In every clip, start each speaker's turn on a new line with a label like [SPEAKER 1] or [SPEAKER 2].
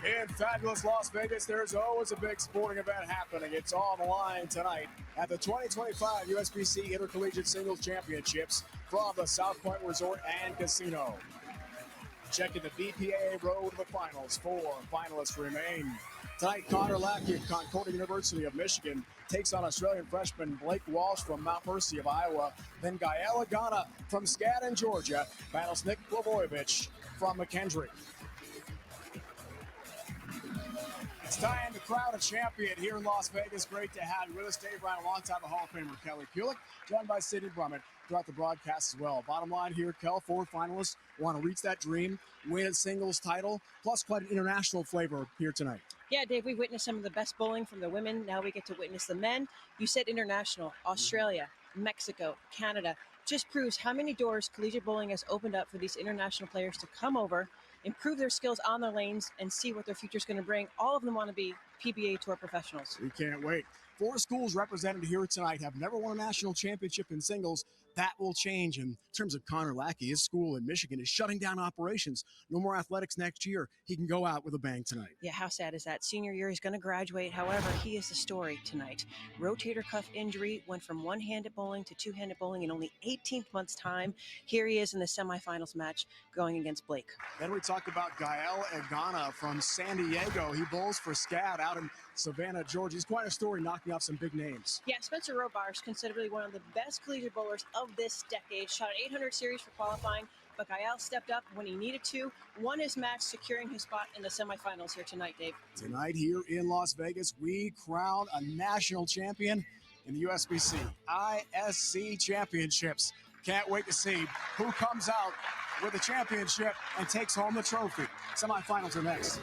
[SPEAKER 1] In fabulous Las Vegas, there's always a big sporting event happening. It's on the line tonight at the 2025 USBC Intercollegiate Singles Championships from the South Point Resort and Casino. Checking the BPAA road to the finals. 4 finalists remain. Tonight, Connor Lackey of Concordia University of Michigan takes on Australian freshman Blake Walsh from Mount Mercy of Iowa. Then Gael Agana from Skadden, Georgia, battles Nick Blavojevic from McKendree. It's time to crown a champion here in Las Vegas. Great to have you with us, Dave Ryan, alongside the Hall of Famer Kelly Kulick, joined by Sidney Brummett throughout the broadcast as well. Bottom line here, Kel, 4 finalists want to reach that dream, win a singles title, plus quite an international flavor here tonight.
[SPEAKER 2] Yeah, Dave, we've witnessed some of the best bowling from the women. Now we get to witness the men. You said international, Australia, Mexico, Canada. Just proves how many doors collegiate bowling has opened up for these international players to come over, improve their skills on their lanes, and see what their future's going to bring. All of them want to be PBA Tour professionals.
[SPEAKER 1] We can't wait. 4 schools represented here tonight have never won a national championship in singles. That will change. In terms of Connor Lackey, his school in Michigan is shutting down operations. No more athletics next year. He can go out with a bang tonight.
[SPEAKER 2] Yeah, how sad is that? Senior year, he's going to graduate. However, he is the story tonight. Rotator cuff injury, went from one-handed bowling to two-handed bowling in only 18 months' time. Here he is in the semifinals match going against Blake.
[SPEAKER 1] Then we talked about Gael Agana from San Diego. He bowls for SCAD out in Savannah, Georgia. He's quite a story, knocking off some big names.
[SPEAKER 2] Yeah, Spencer Robar's considerably one of the best collegiate bowlers of this decade. Shot an 800 series for qualifying, but Gael stepped up when he needed to, won his match, securing his spot in the semifinals here tonight, Dave.
[SPEAKER 1] Tonight here in Las Vegas, we crown a national champion in the USBC ISC Championships. Can't wait to see who comes out with the championship and takes home the trophy. Semifinals are next.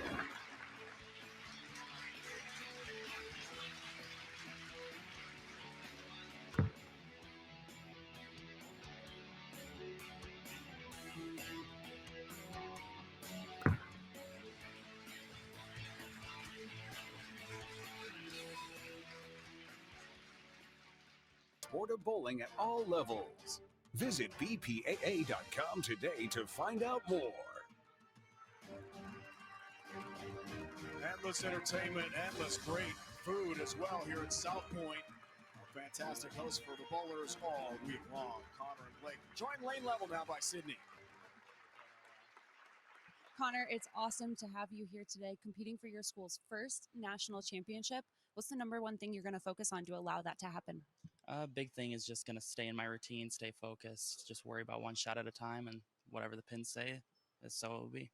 [SPEAKER 3] Sport of bowling at all levels. Visit bpaa.com today to find out more.
[SPEAKER 1] Endless entertainment, endless great food as well here at South Point. A fantastic host for the bowlers all week long. Connor and Blake joined lane level now by Sidney.
[SPEAKER 4] Connor, it's awesome to have you here today competing for your school's first national championship. What's the number one thing you're going to focus on to allow that to happen?
[SPEAKER 5] Big thing is just going to stay in my routine, stay focused, just worry about one shot at a time, and whatever the pins say, so it will be.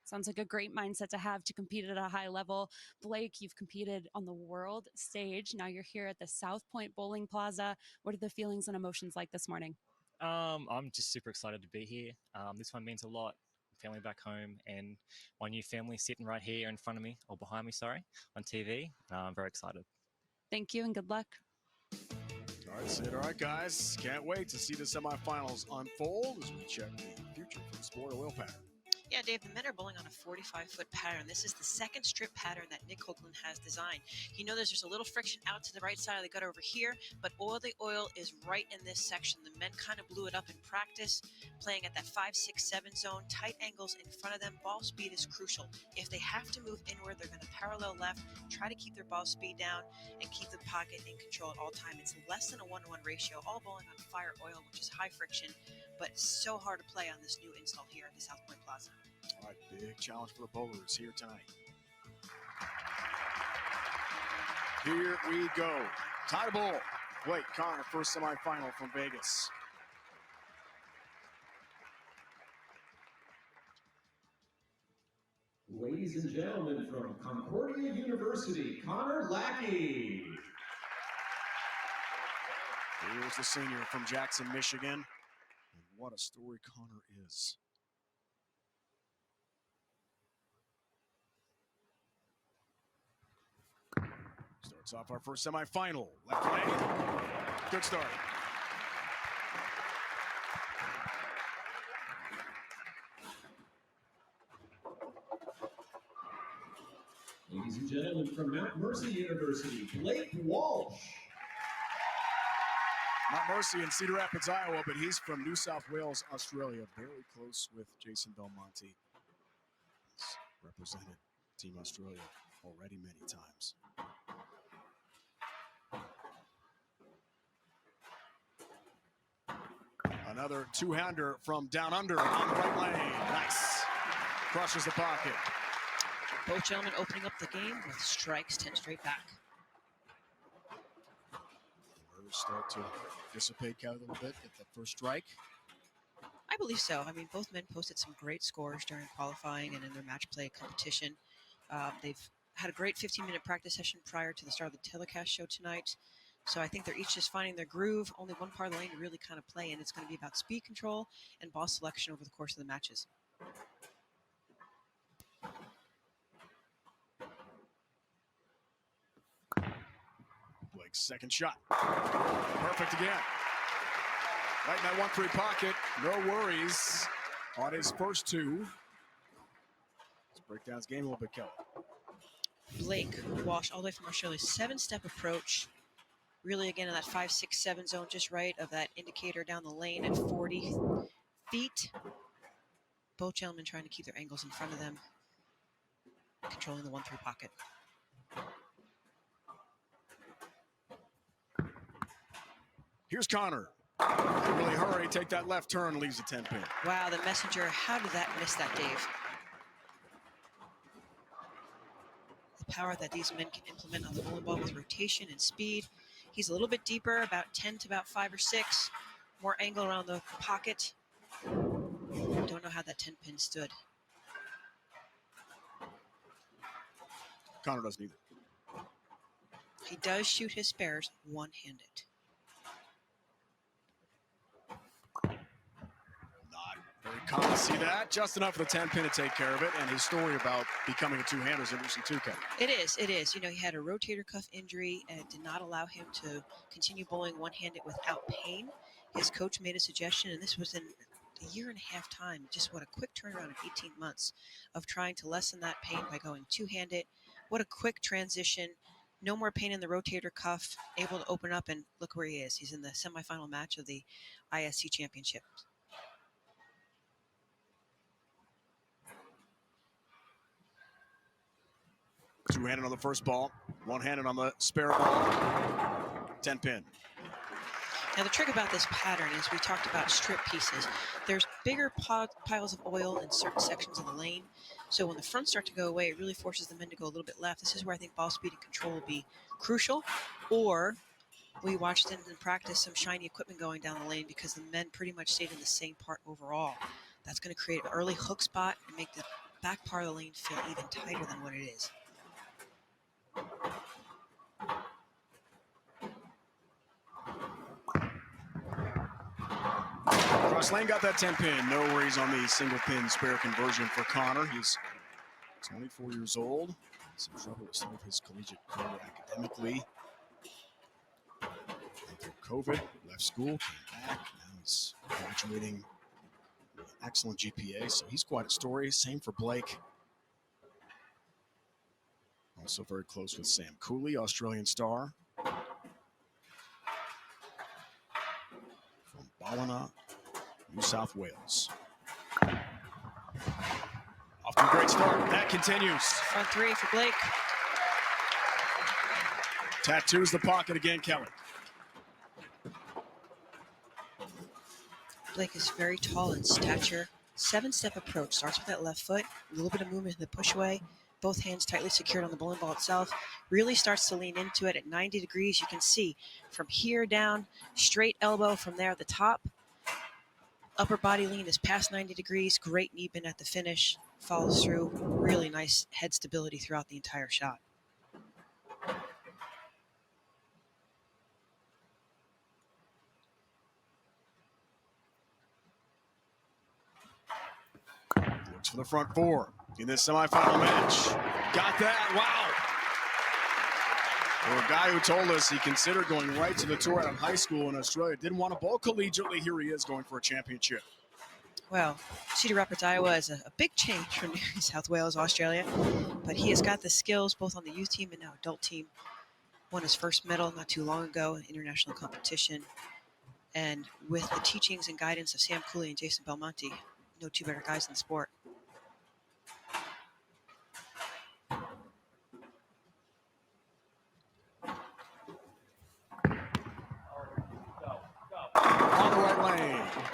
[SPEAKER 4] Sounds like a great mindset to have to compete at a high level. Blake, you've competed on the world stage. Now you're here at the South Point Bowling Plaza. What are the feelings and emotions like this morning?
[SPEAKER 6] I'm just super excited to be here. This one means a lot. Family back home and my new family sitting right here in front of me, or behind me, sorry, on TV. I'm very excited.
[SPEAKER 4] Thank you and good luck.
[SPEAKER 1] All right, Sid. All right, guys. Can't wait to see the semifinals unfold as we check the future for the sport oil pattern.
[SPEAKER 2] Yeah, Dave, the men are bowling on a 45-foot pattern. This is the second strip pattern that Nick Hoagland has designed. You know there's a little friction out to the right side of the gutter over here, but the oil is right in this section. The men kind of blew it up in practice, playing at that 5, 6, 7 zone, tight angles in front of them. Ball speed is crucial. If they have to move inward, they're going to parallel left, try to keep their ball speed down, and keep the pocket in control at all time. It's less than a 1-to-1 ratio, all bowling on fire oil, which is high friction, but so hard to play on this new install here at the South Point Plaza.
[SPEAKER 1] All right, big challenge for the bowlers here tonight. Here we go. Tie bowl. Blake, Connor, first semifinal from Vegas.
[SPEAKER 7] Ladies and gentlemen, from Concordia University, Connor Lackey.
[SPEAKER 1] Here's the senior from Jackson, Michigan. And what a story Connor is. Starts off our first semifinal. Left lane. Good start.
[SPEAKER 7] Ladies and gentlemen, from Mount Mercy University, Blake Walsh.
[SPEAKER 1] Mount Mercy in Cedar Rapids, Iowa, but he's from New South Wales, Australia. Very close with Jason Belmonte. He's represented Team Australia already many times. Another two-hander from down under on the right lane. Nice. Crushes the pocket.
[SPEAKER 2] Both gentlemen opening up the game with strikes 10 straight back.
[SPEAKER 1] Nerves start to dissipate a little bit at that first strike.
[SPEAKER 2] I believe so. I mean, both men posted some great scores during qualifying and in their match play competition. They've had a great 15-minute practice session prior to the start of the telecast show tonight. So I think they're each just finding their groove. Only one part of the lane to really kind of play, and it's going to be about speed control and ball selection over the course of the matches.
[SPEAKER 1] Blake's second shot. Perfect again. Right in that 1-3 pocket. No worries on his first two. Let's break down his game a little bit, Kelly.
[SPEAKER 2] Blake Walsh, all the way from Australia, 7-step approach. Really, again, in that 5, 6, 7 zone, just right of that indicator down the lane at 40 feet. Both gentlemen trying to keep their angles in front of them, controlling the 1-3 pocket.
[SPEAKER 1] Here's Connor. They really hurry, take that left turn, leaves a 10 pin.
[SPEAKER 2] Wow, the messenger, how did that miss that, Dave? The power that these men can implement on the bowling ball with rotation and speed. He's a little bit deeper, about 10 to about 5 or 6. More angle around the pocket. Don't know how that 10 pin stood.
[SPEAKER 1] Connor doesn't either.
[SPEAKER 2] He does shoot his spares one-handed.
[SPEAKER 1] Not very common to see that. Just enough for the 10 pin to take care of it. And his story about becoming a two-hander is interesting too, Kelly.
[SPEAKER 2] It is. You know, he had a rotator cuff injury and it did not allow him to continue bowling one-handed without pain. His coach made a suggestion, and this was in a year and a half time. Just what a quick turnaround in 18 months of trying to lessen that pain by going two-handed. What a quick transition. No more pain in the rotator cuff, able to open up, and look where he is. He's in the semifinal match of the ISC championship.
[SPEAKER 1] Two-handed on the first ball, one-handed on the spare ball. 10 pin.
[SPEAKER 2] Now, the trick about this pattern is we talked about strip pieces. There's bigger piles of oil in certain sections of the lane. So when the fronts start to go away, it really forces the men to go a little bit left. This is where I think ball speed and control will be crucial. Or we watched in practice some shiny equipment going down the lane because the men pretty much stayed in the same part overall. That's going to create an early hook spot and make the back part of the lane feel even tighter than what it is.
[SPEAKER 1] Cross lane got that 10 pin. No worries on the single pin spare conversion for Connor. He's 24 years old. Some trouble with some of his collegiate career academically. Through COVID, left school, came back. Now he's graduating with an excellent GPA, so he's quite a story. Same for Blake. Also very close with Sam Cooley, Australian star. From Ballina, New South Wales. Off to a great start. That continues.
[SPEAKER 2] Front three for Blake.
[SPEAKER 1] Tattoos the pocket again, Kelly.
[SPEAKER 2] Blake is very tall in stature. 7-step approach. Starts with that left foot. A little bit of movement in the push away. Both hands tightly secured on the bowling ball itself. Really starts to lean into it at 90 degrees. You can see from here down, straight elbow from there at the top. Upper body lean is past 90 degrees. Great knee bend at the finish. Follows through. Really nice head stability throughout the entire shot.
[SPEAKER 1] Looks for the front four in this semifinal match. Got that. Wow. For a guy who told us he considered going right to the tour out of high school in Australia, didn't want to bowl collegiately, here he is going for a championship.
[SPEAKER 2] Well, Cedar Rapids, Iowa is a big change from New South Wales, Australia, but he has got the skills both on the youth team and now adult team. Won his first medal not too long ago in international competition. And with the teachings and guidance of Sam Cooley and Jason Belmonte, no two better guys in the sport.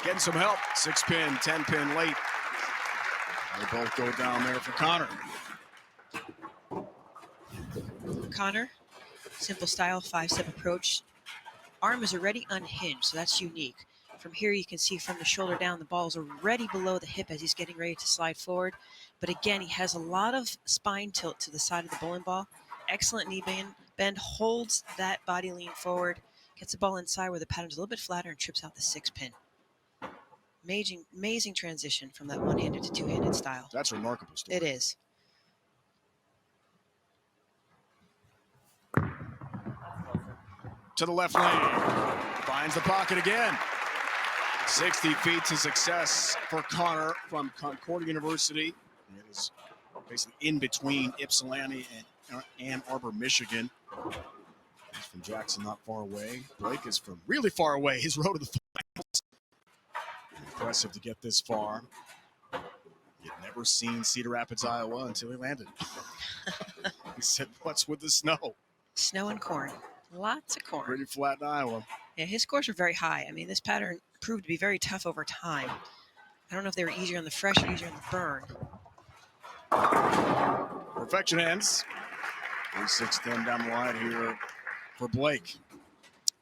[SPEAKER 1] Getting some help. 6-pin, 10-pin late. They both go down there for Connor.
[SPEAKER 2] Connor, simple style, 5-step approach. Arm is already unhinged, so that's unique. From here, you can see from the shoulder down, the ball is already below the hip as he's getting ready to slide forward. But again, he has a lot of spine tilt to the side of the bowling ball. Excellent knee bend, holds that body lean forward, gets the ball inside where the pattern's a little bit flatter and trips out the 6-pin. Amazing transition from that one-handed to two-handed style.
[SPEAKER 1] That's a remarkable story.
[SPEAKER 2] It is.
[SPEAKER 1] To the left lane. Finds the pocket again. 60 feet to success for Connor from Concordia University. It is basically in between Ypsilanti and Ann Arbor, Michigan. He's from Jackson, not far away. Blake is from really far away. His road to the finals. Impressive to get this far. He'd never seen Cedar Rapids, Iowa until he landed. He said, "What's with the snow?"
[SPEAKER 2] Snow and corn. Lots of corn.
[SPEAKER 1] Pretty flat in Iowa.
[SPEAKER 2] Yeah, his scores are very high. I mean, this pattern proved to be very tough over time. I don't know if they were easier on the fresh or easier on the burn.
[SPEAKER 1] Perfection ends. 3-6-10 down the line here for Blake.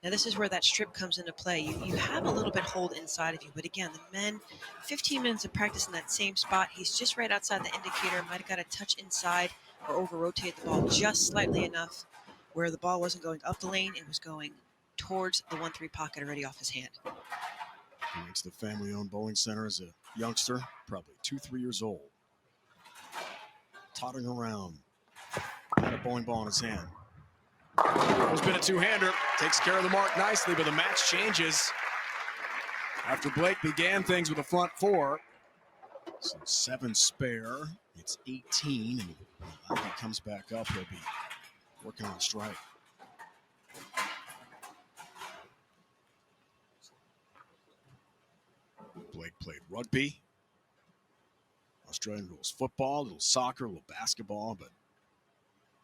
[SPEAKER 2] Now, this is where that strip comes into play. You have a little bit hold inside of you, but again, the men, 15 minutes of practice in that same spot. He's just right outside the indicator. Might have got a touch inside or over-rotate the ball just slightly enough where the ball wasn't going up the lane. It was going towards the 1-3 pocket already off his hand.
[SPEAKER 1] He went to the family-owned bowling center as a youngster, probably 2-3 years old. Tottering around. Had a bowling ball in his hand. It's been a two-hander. Takes care of the mark nicely, but the match changes. After Blake began things with a front 4. So 7 spare. It's 18, and when he comes back up, he'll be working on a strike. Blake played rugby, Australian rules football, a little soccer, a little basketball, but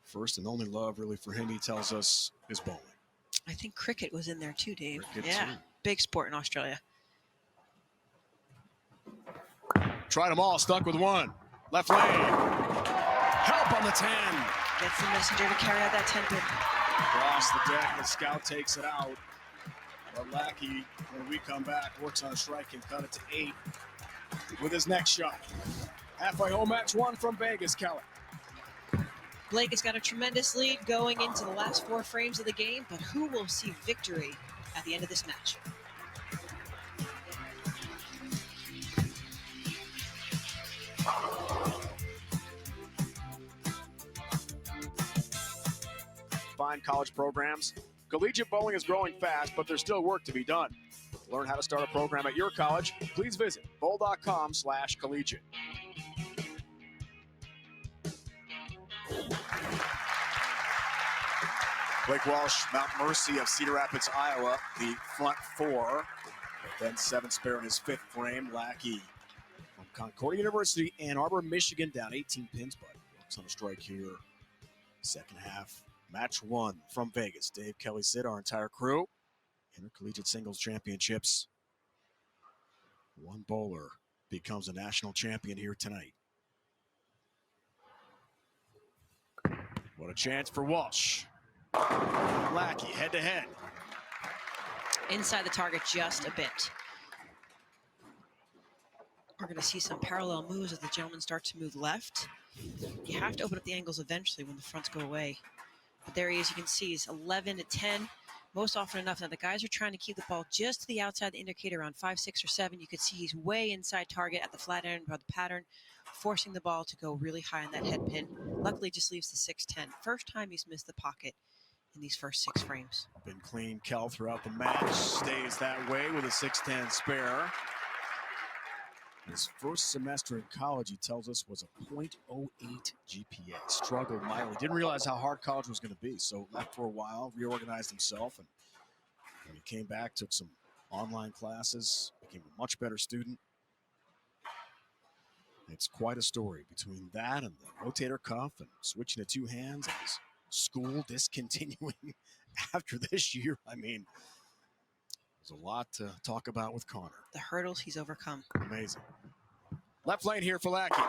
[SPEAKER 1] first and only love really for him, he tells us, is bowling.
[SPEAKER 2] I think cricket was in there too, Dave.
[SPEAKER 1] Cricket
[SPEAKER 2] yeah,
[SPEAKER 1] too.
[SPEAKER 2] Big sport in Australia.
[SPEAKER 1] Tried them all, stuck with one. Left lane. Help on the 10.
[SPEAKER 2] Gets the messenger to carry out that 10-pin.
[SPEAKER 1] Across the deck, the scout takes it out. But Lackey, when we come back, works on a strike and cut it to 8 with his next shot. Halfway home, match 1 from Vegas, Kelly.
[SPEAKER 2] Blake has got a tremendous lead going into the last 4 frames of the game, but who will see victory at the end of this match?
[SPEAKER 1] Fine college programs. Collegiate bowling is growing fast, but there's still work to be done. To learn how to start a program at your college, please visit bowl.com/collegiate. Blake Walsh, Mount Mercy of Cedar Rapids, Iowa, the front 4. Then 7 spare in his 5th frame. Lackey from Concordia University, Ann Arbor, Michigan, down 18 pins, but works on a strike here. Second half, match 1 from Vegas. Dave, Kelly, Sid, our entire crew. Intercollegiate Singles Championships. One bowler becomes a national champion here tonight. What a chance for Walsh. Lackey head-to-head.
[SPEAKER 2] Inside the target just a bit. We're going to see some parallel moves as the gentleman starts to move left. You have to open up the angles eventually when the fronts go away. But there he is. You can see he's 11 to 10. Most often enough, now the guys are trying to keep the ball just to the outside of the indicator around 5, 6, or 7. You can see he's way inside target at the flat end of the pattern, forcing the ball to go really high on that head pin. Luckily, just leaves the 6-10. First time he's missed the pocket in these first 6 frames.
[SPEAKER 1] Been clean, Kel, throughout the match. Stays that way with a 6-10 spare. His first semester in college, he tells us, was a .08 GPA. Struggled mightily. Didn't realize how hard college was going to be, so left for a while, reorganized himself, and when he came back, took some online classes, became a much better student. It's quite a story between that and the rotator cuff and switching to 2 hands and his school discontinuing after this year. I mean, There's a lot to talk about with Connor.
[SPEAKER 2] The hurdles he's overcome.
[SPEAKER 1] Amazing. Left lane here for Lackey.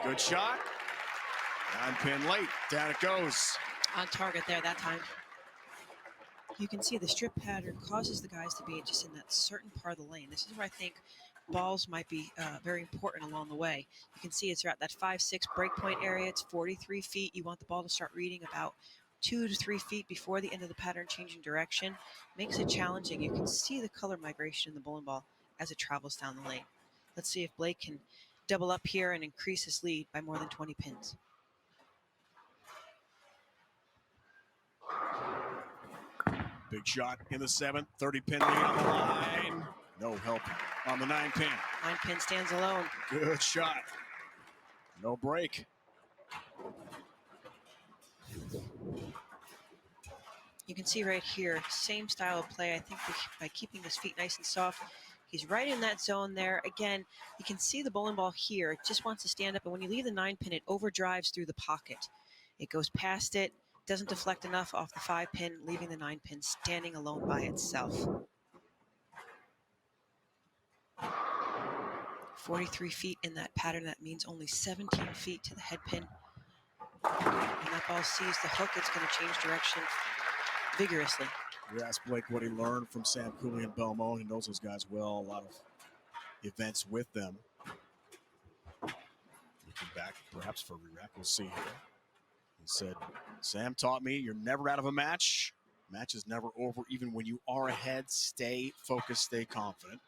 [SPEAKER 1] Good shot. 9-pin late. Down it goes.
[SPEAKER 2] On target there that time. You can see the strip pattern causes the guys to be just in that certain part of the lane. This is where I think balls might be very important along the way. You can see it's at that 5-6 breakpoint area. It's 43 feet. You want the ball to start reading about 2 to 3 feet before the end of the pattern changing direction. Makes it challenging. You can see the color migration in the bowling ball as it travels down the lane. Let's see if Blake can double up here and increase his lead by more than 20 pins.
[SPEAKER 1] Big shot in the 7th. 30-pin lead on the line. No help on the 9-pin.
[SPEAKER 2] 9-pin stands alone.
[SPEAKER 1] Good shot. No break.
[SPEAKER 2] You can see right here, same style of play. I think by keeping his feet nice and soft, he's right in that zone there. Again, you can see the bowling ball here. It just wants to stand up, and when you leave the 9-pin, it overdrives through the pocket. It goes past it, doesn't deflect enough off the 5-pin, leaving the 9-pin standing alone by itself. 43 feet in that pattern. That means only 17 feet to the head pin. When that ball sees the hook, it's going to change direction vigorously.
[SPEAKER 1] You asked Blake what he learned from Sam Cooley and Belmo. He knows those guys well. A lot of events with them. Looking back, perhaps for re-rack, we'll see here. He said, Sam taught me you're never out of a match. Match is never over. Even when you are ahead, stay focused, stay confident.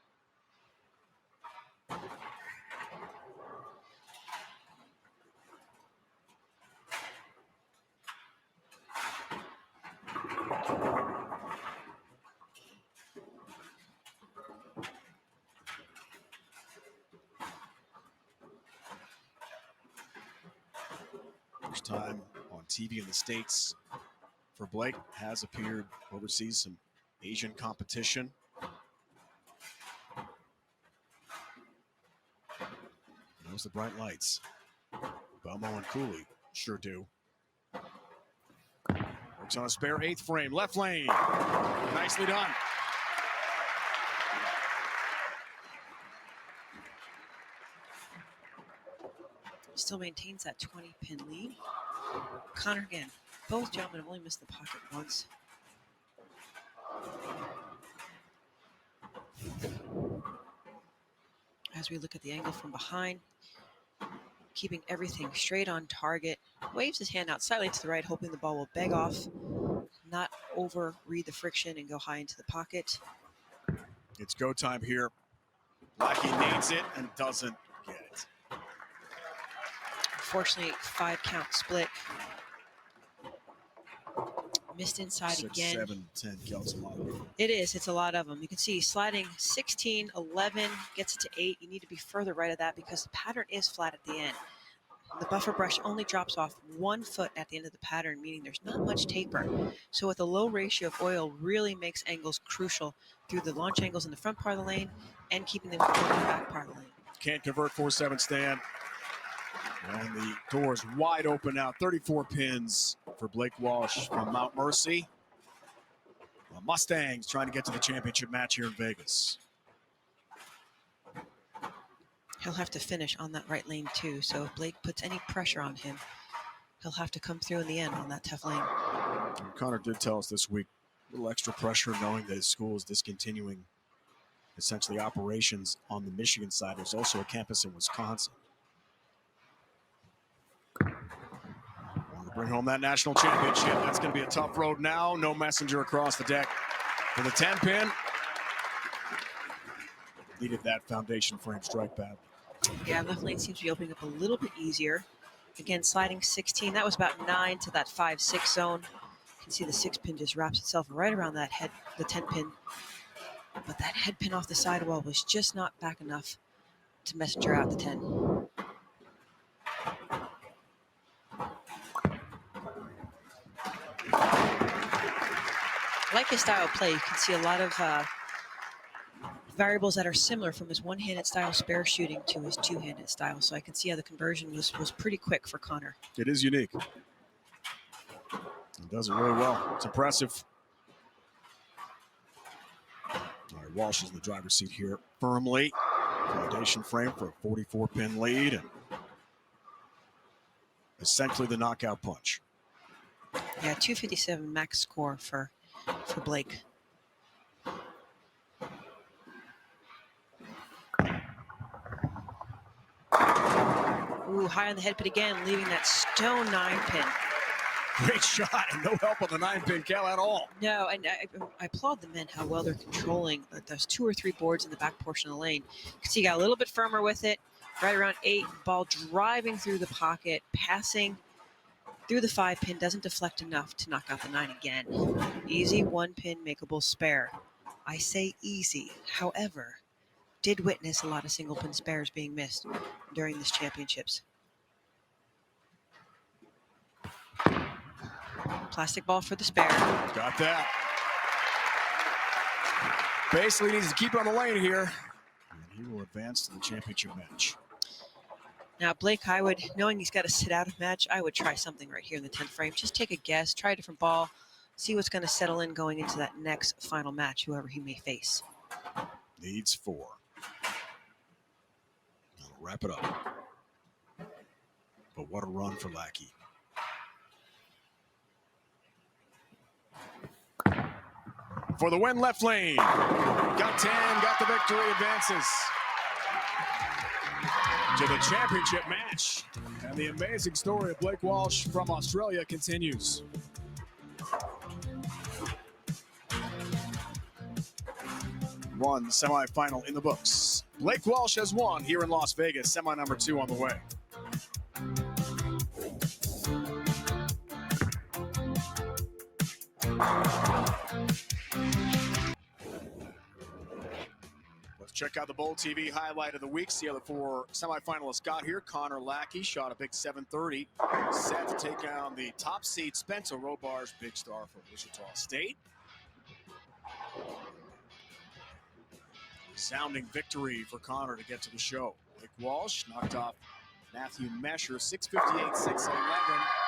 [SPEAKER 1] First time on TV in the States for Blake. Has appeared overseas, some Asian competition. Knows the bright lights. Belmo and Cooley sure do. Works on a spare 8th frame. Left lane. Nicely done.
[SPEAKER 2] Still maintains that 20-pin lead. Connor again. Both gentlemen have only missed the pocket once. As we look at the angle from behind, keeping everything straight on target, waves his hand out slightly to the right, hoping the ball will beg off, not over-read the friction and go high into the pocket.
[SPEAKER 1] It's go time here. Lackey needs it and doesn't get it.
[SPEAKER 2] Unfortunately, 5-count split. Missed inside
[SPEAKER 1] 6,
[SPEAKER 2] again.
[SPEAKER 1] 7, 10 counts a lot of them.
[SPEAKER 2] It is. It's a lot of them. You can see sliding 16, 11, gets it to 8. You need to be further right of that because the pattern is flat at the end. The buffer brush only drops off 1 foot at the end of the pattern, meaning there's not much taper. So with a low ratio of oil really makes angles crucial through the launch angles in the front part of the lane and keeping them in the back part of the lane.
[SPEAKER 1] Can't convert 4-7 stand. And the door is wide open now. 34 pins for Blake Walsh from Mount Mercy. The Mustangs trying to get to the championship match here in Vegas.
[SPEAKER 2] He'll have to finish on that right lane too. So if Blake puts any pressure on him, he'll have to come through in the end on that tough lane.
[SPEAKER 1] And Connor did tell us this week, a little extra pressure knowing that his school is discontinuing essentially operations on the Michigan side. There's also a campus in Wisconsin. Want to bring home that national championship. That's going to be a tough road now. No messenger across the deck for the 10-pin. Needed that foundation frame strike badly.
[SPEAKER 2] Yeah, left lane seems to be opening up a little bit easier. Again, sliding 16. That was about 9 to that 5-6 zone. You can see the 6-pin just wraps itself right around that head, the 10-pin. But that head pin off the sidewall was just not back enough to messenger out the 10. Like his style of play, you can see a lot of variables that are similar from his one-handed style spare shooting to his two-handed style. So I can see how the conversion was pretty quick for Connor.
[SPEAKER 1] It is unique. He does it really well. It's impressive. Walsh is in the driver's seat here firmly. Foundation frame for a 44-pin lead. And essentially the knockout punch.
[SPEAKER 2] Yeah, 257 max score for Blake. Ooh, high on the head, but again, leaving that stone 9-pin.
[SPEAKER 1] Great shot, and no help on the 9-pin, Cal, at all.
[SPEAKER 2] No, and I applaud the men how well they're controlling those 2 or 3 boards in the back portion of the lane. You can see he got a little bit firmer with it, right around 8, ball driving through the pocket, passing through the 5-pin, doesn't deflect enough to knock out the 9 again. Easy 1-pin makeable spare. I say easy, however, did witness a lot of single-pin spares being missed during this championships. Plastic ball for the spare.
[SPEAKER 1] Got that. Basically needs to keep it on the lane here. And he will advance to the championship match.
[SPEAKER 2] Now, Blake, knowing he's got to sit out a match, I would try something right here in the 10th frame. Just take a guess, try a different ball, see what's going to settle in going into that next final match, whoever he may face.
[SPEAKER 1] Needs 4. That'll wrap it up. But what a run for Lackey. For the win, left lane. Got 10, got the victory, advances to the championship match. And the amazing story of Blake Walsh from Australia continues. One semifinal in the books. Blake Walsh has won here in Las Vegas, semi number 2 on the way. Let's check out the Bowl TV highlight of the week. See how the 4 semifinalists got here. Connor Lackey shot a big 730. Set to take down the top seed Spencer Robar's big star from Wichita State. Resounding victory for Connor to get to the show. Blake Walsh knocked off Matthew Mesher, 658, 611.